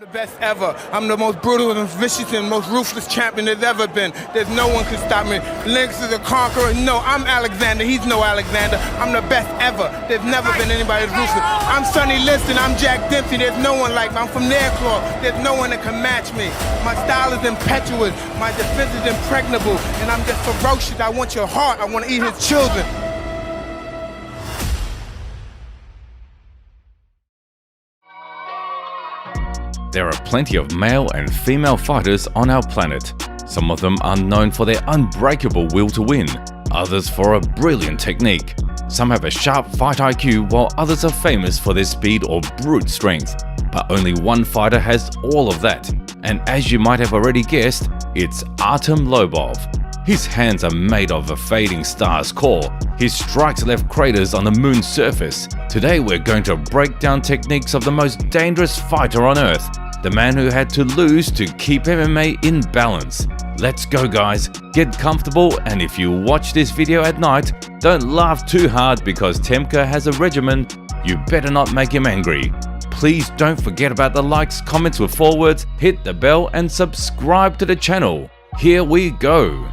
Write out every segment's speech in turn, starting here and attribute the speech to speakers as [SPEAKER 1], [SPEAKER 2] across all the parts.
[SPEAKER 1] The best ever. I'm the most brutal and vicious and most ruthless champion there's ever been. There's no one can stop me. Lynx is a conqueror. No, I'm Alexander. He's no Alexander. I'm the best ever. There's never been anybody as ruthless. I'm Sonny Liston. I'm Jack Dempsey. There's no one like me. I'm from their claw. There's no one that can match me. My style is impetuous. My defense is impregnable. And I'm just ferocious. I want your heart. I want to eat his children.
[SPEAKER 2] There are plenty of male and female fighters on our planet. Some of them are known for their unbreakable will to win, others for a brilliant technique. Some have a sharp fight IQ, while others are famous for their speed or brute strength. But only one fighter has all of that, and as you might have already guessed, it's Artem Lobov. His hands are made of a fading star's core. His strikes left craters on the moon's surface. Today we're going to break down techniques of the most dangerous fighter on Earth, the man who had to lose to keep MMA in balance. Let's go guys, get comfortable, and if you watch this video at night, don't laugh too hard because Temka has a regimen. You better not make him angry. Please don't forget about the likes, comments with forwards, hit the bell and subscribe to the channel. Here we go.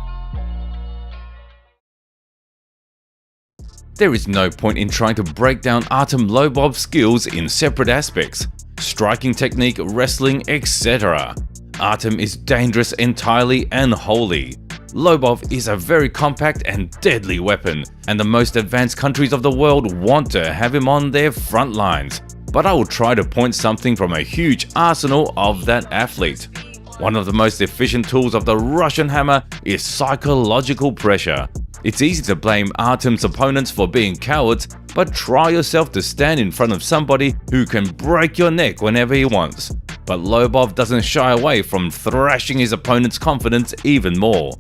[SPEAKER 2] There is no point in trying to break down Artem Lobov's skills in separate aspects. Striking technique, wrestling, etc. Artem is dangerous entirely and wholly. Lobov is a very compact and deadly weapon, and the most advanced countries of the world want to have him on their front lines. But I will try to point something from a huge arsenal of that athlete. One of the most efficient tools of the Russian hammer is psychological pressure. It's easy to blame Artem's opponents for being cowards, but try yourself to stand in front of somebody who can break your neck whenever he wants. But Lobov doesn't shy away from thrashing his opponent's confidence even more.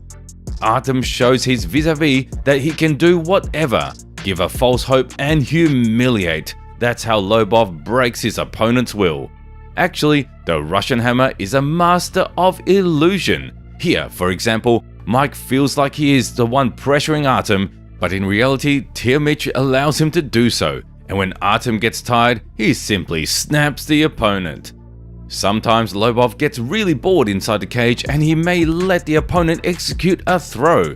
[SPEAKER 2] Artem shows his vis-a-vis that he can do whatever, give a false hope and humiliate. That's how Lobov breaks his opponent's will. Actually, the Russian hammer is a master of illusion. Here, for example, Mike feels like he is the one pressuring Artem, but in reality, Tirmich allows him to do so, and when Artem gets tired, he simply snaps the opponent. Sometimes Lobov gets really bored inside the cage and he may let the opponent execute a throw.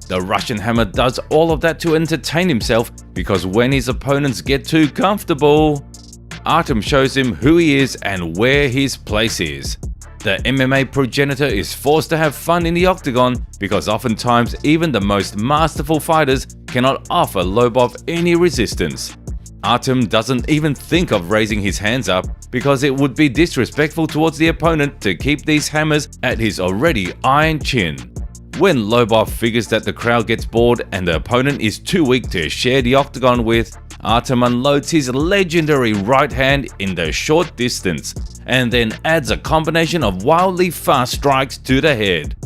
[SPEAKER 2] The Russian hammer does all of that to entertain himself because when his opponents get too comfortable, Artem shows him who he is and where his place is. The MMA progenitor is forced to have fun in the octagon because oftentimes even the most masterful fighters cannot offer Lobov any resistance. Artem doesn't even think of raising his hands up because it would be disrespectful towards the opponent to keep these hammers at his already iron chin. When Lobov figures that the crowd gets bored and the opponent is too weak to share the octagon with, Artem unloads his legendary right hand in the short distance and then adds a combination of wildly fast strikes to the head.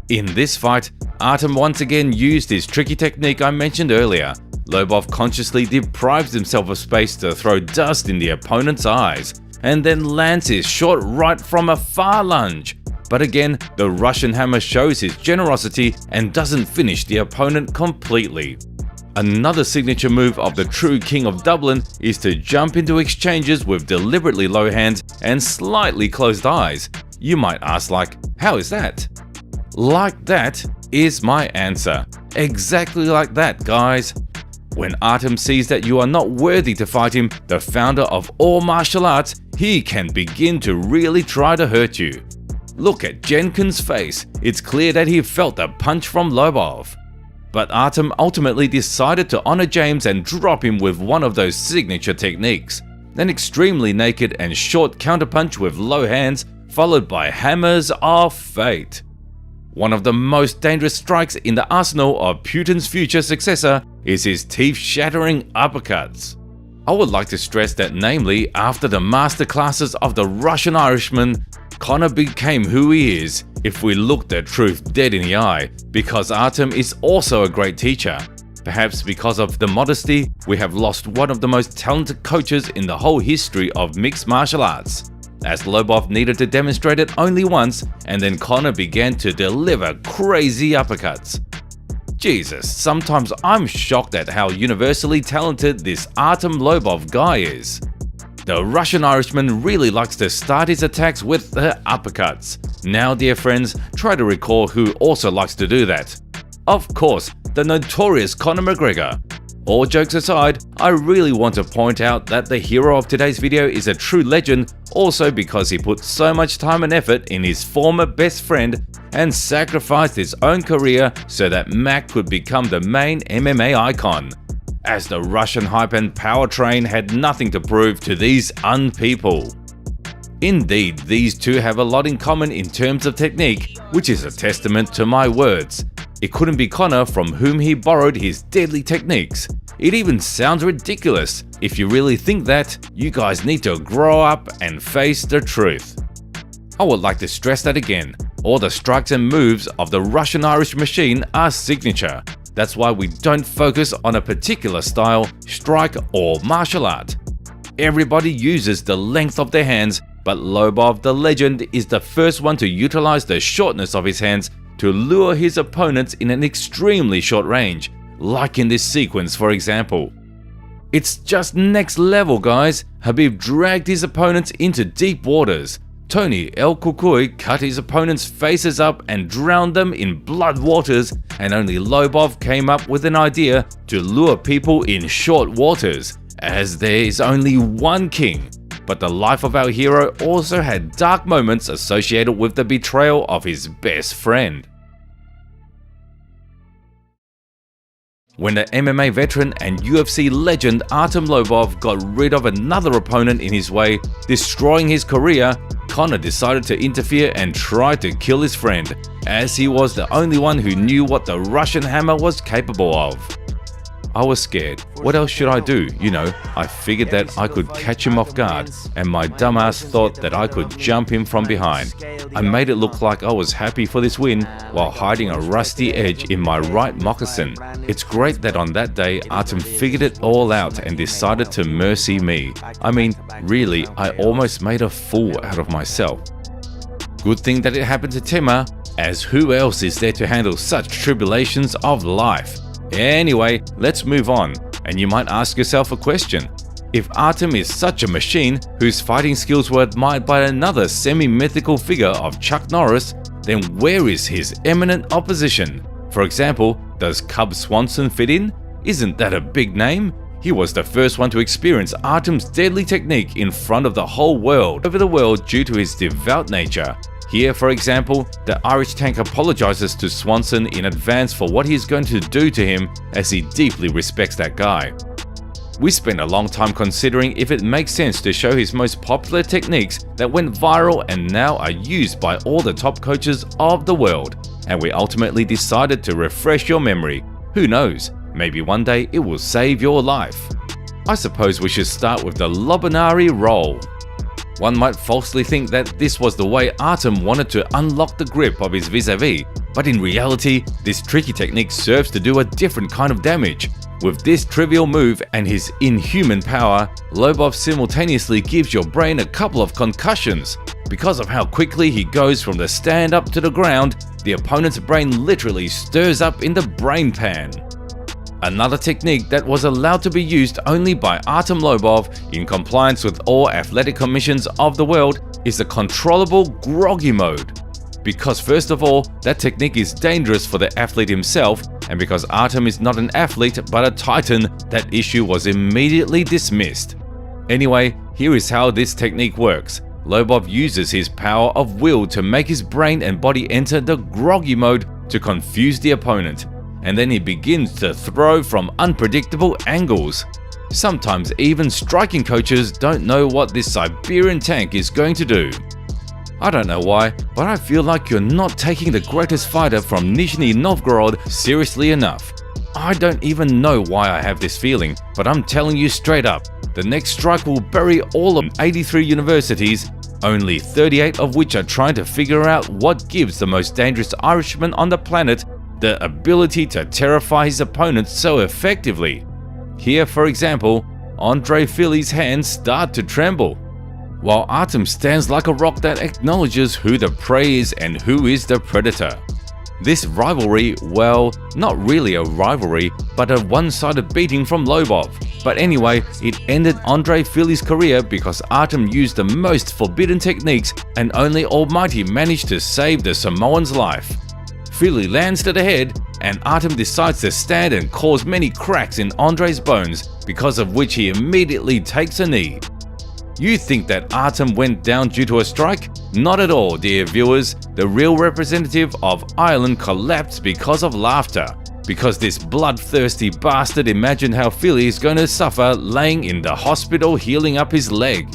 [SPEAKER 2] In this fight, Artem once again used his tricky technique I mentioned earlier. Lobov consciously deprives himself of space to throw dust in the opponent's eyes and then lands his short right from a far lunge. But again, the Russian hammer shows his generosity and doesn't finish the opponent completely. Another signature move of the true King of Dublin is to jump into exchanges with deliberately low hands and slightly closed eyes. You might ask like, how is that? Like that is my answer. Exactly like that, guys. When Artem sees that you are not worthy to fight him, the founder of all martial arts, he can begin to really try to hurt you. Look at Jenkin's face. It's clear that he felt the punch from Lobov. But Artem ultimately decided to honor James and drop him with one of those signature techniques. An extremely naked and short counterpunch with low hands, followed by hammers of fate. One of the most dangerous strikes in the arsenal of Putin's future successor is his teeth-shattering uppercuts. I would like to stress that namely, after the masterclasses of the Russian Irishman, Conor became who he is if we look the truth dead in the eye, because Artem is also a great teacher. Perhaps because of the modesty, we have lost one of the most talented coaches in the whole history of mixed martial arts, as Lobov needed to demonstrate it only once and then Conor began to deliver crazy uppercuts. Jesus, sometimes I'm shocked at how universally talented this Artem Lobov guy is. The Russian Irishman really likes to start his attacks with the uppercuts. Now, dear friends, try to recall who also likes to do that. Of course, the notorious Conor McGregor. All jokes aside, I really want to point out that the hero of today's video is a true legend also because he put so much time and effort in his former best friend and sacrificed his own career so that Mac could become the main MMA icon. As the Russian hype and power train had nothing to prove to these unpeople. Indeed, these two have a lot in common in terms of technique, which is a testament to my words. It couldn't be Conor from whom he borrowed his deadly techniques. It even sounds ridiculous. If you really think that, you guys need to grow up and face the truth. I would like to stress that again. All the strikes and moves of the Russian Irish machine are signature. That's why we don't focus on a particular style, strike, or martial art. Everybody uses the length of their hands, but Lobov the legend is the first one to utilize the shortness of his hands to lure his opponents in an extremely short range, like in this sequence for example. It's just next level, guys. Habib dragged his opponents into deep waters. Tony El Kukui cut his opponents' faces up and drowned them in blood waters, and only Lobov came up with an idea to lure people in short waters, as there is only one king. But the life of our hero also had dark moments associated with the betrayal of his best friend. When the MMA veteran and UFC legend Artem Lobov got rid of another opponent in his way, destroying his career, Conor decided to interfere and try to kill his friend, as he was the only one who knew what the Russian hammer was capable of. I was scared. What else should I do? You know, I figured that I could catch him off guard, and my dumbass thought that I could jump him from behind. I made it look like I was happy for this win while hiding a rusty edge in my right moccasin. It's great that on that day Artem figured it all out and decided to mercy me. I mean, really, I almost made a fool out of myself. Good thing that it happened to Timur, as who else is there to handle such tribulations of life? Anyway, let's move on, and you might ask yourself a question. If Artem is such a machine whose fighting skills were admired by another semi-mythical figure of Chuck Norris, then where is his eminent opposition? For example, does Cub Swanson fit in? Isn't that a big name? He was the first one to experience Artem's deadly technique in front of the whole world over the world due to his devout nature. Here, for example, the Irish tank apologizes to Swanson in advance for what he is going to do to him, as he deeply respects that guy. We spent a long time considering if it makes sense to show his most popular techniques that went viral and now are used by all the top coaches of the world, and we ultimately decided to refresh your memory. Who knows, maybe one day it will save your life. I suppose we should start with the Lobonari roll. One might falsely think that this was the way Artem wanted to unlock the grip of his vis-a-vis, but in reality, this tricky technique serves to do a different kind of damage. With this trivial move and his inhuman power, Lobov simultaneously gives your brain a couple of concussions. Because of how quickly he goes from the stand up to the ground, the opponent's brain literally stirs up in the brain pan. Another technique that was allowed to be used only by Artem Lobov in compliance with all athletic commissions of the world is the controllable groggy mode. Because first of all, that technique is dangerous for the athlete himself, and because Artem is not an athlete but a titan, that issue was immediately dismissed. Anyway, here is how this technique works. Lobov uses his power of will to make his brain and body enter the groggy mode to confuse the opponent, and then he begins to throw from unpredictable angles. Sometimes even striking coaches don't know what this Siberian tank is going to do. I don't know why, but I feel like you're not taking the greatest fighter from Nizhny Novgorod seriously enough. I don't even know why I have this feeling, but I'm telling you straight up, the next strike will bury all of 83 universities, only 38 of which are trying to figure out what gives the most dangerous Irishman on the planet the ability to terrify his opponents so effectively. Here, for example, Andre Philly's hands start to tremble, while Artem stands like a rock that acknowledges who the prey is and who is the predator. This rivalry, well, not really a rivalry, but a one-sided beating from Lobov. But anyway, it ended Andre Fili's career because Artem used the most forbidden techniques and only Almighty managed to save the Samoan's life. Fili lands to the head, and Artem decides to stand and cause many cracks in Andre's bones, because of which he immediately takes a knee. You think that Artem went down due to a strike? Not at all, dear viewers. The real representative of Ireland collapsed because of laughter. Because this bloodthirsty bastard imagined how Fili is going to suffer laying in the hospital healing up his leg.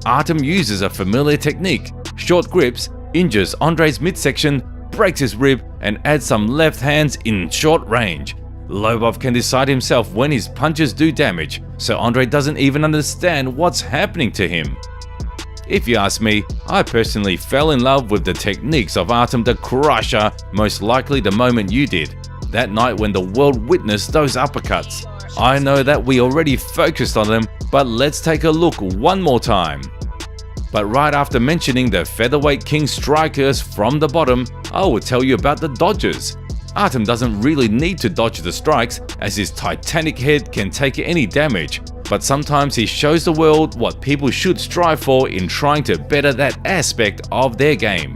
[SPEAKER 2] Artem uses a familiar technique, short grips, injures Andre's midsection, breaks his rib, and adds some left hands in short range. Lobov can decide himself when his punches do damage, so Andre doesn't even understand what's happening to him. If you ask me, I personally fell in love with the techniques of Artem the Crusher, most likely the moment you did, that night when the world witnessed those uppercuts. I know that we already focused on them, but let's take a look one more time. But right after mentioning the featherweight king strikers from the bottom, I will tell you about the dodgers. Artem doesn't really need to dodge the strikes, as his titanic head can take any damage, but sometimes he shows the world what people should strive for in trying to better that aspect of their game.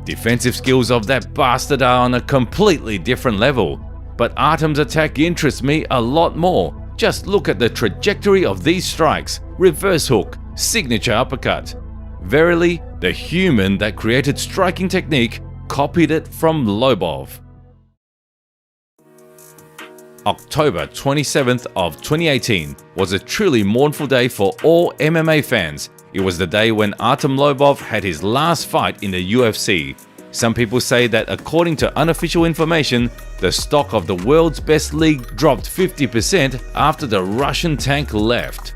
[SPEAKER 2] Defensive skills of that bastard are on a completely different level, but Artem's attack interests me a lot more. Just look at the trajectory of these strikes: reverse hook, signature uppercut. Verily, the human that created striking technique copied it from Lobov. October 27th of 2018 was a truly mournful day for all MMA fans. It was the day when Artem Lobov had his last fight in the UFC. Some people say that according to unofficial information, the stock of the world's best league dropped 50% after the Russian tank left.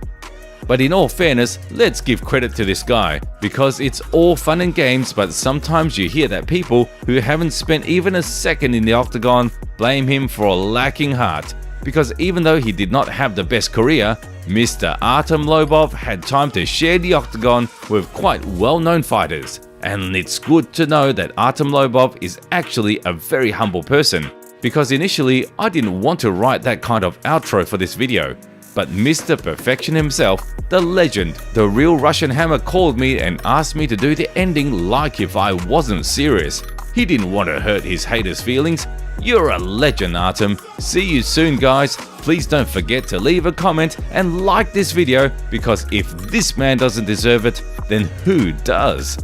[SPEAKER 2] But in all fairness, let's give credit to this guy, because it's all fun and games, but sometimes you hear that people who haven't spent even a second in the octagon blame him for a lacking heart. Because even though he did not have the best career, Mr. Artem Lobov had time to share the octagon with quite well-known fighters. And it's good to know that Artem Lobov is actually a very humble person, because initially I didn't want to write that kind of outro for this video. But Mr. Perfection himself, the legend, the real Russian Hammer, called me and asked me to do the ending like if I wasn't serious. He didn't want to hurt his haters' feelings. You're a legend, Artem. See you soon, guys. Please don't forget to leave a comment and like this video, because if this man doesn't deserve it, then who does?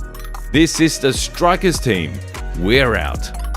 [SPEAKER 2] This is the Strikers team. We're out.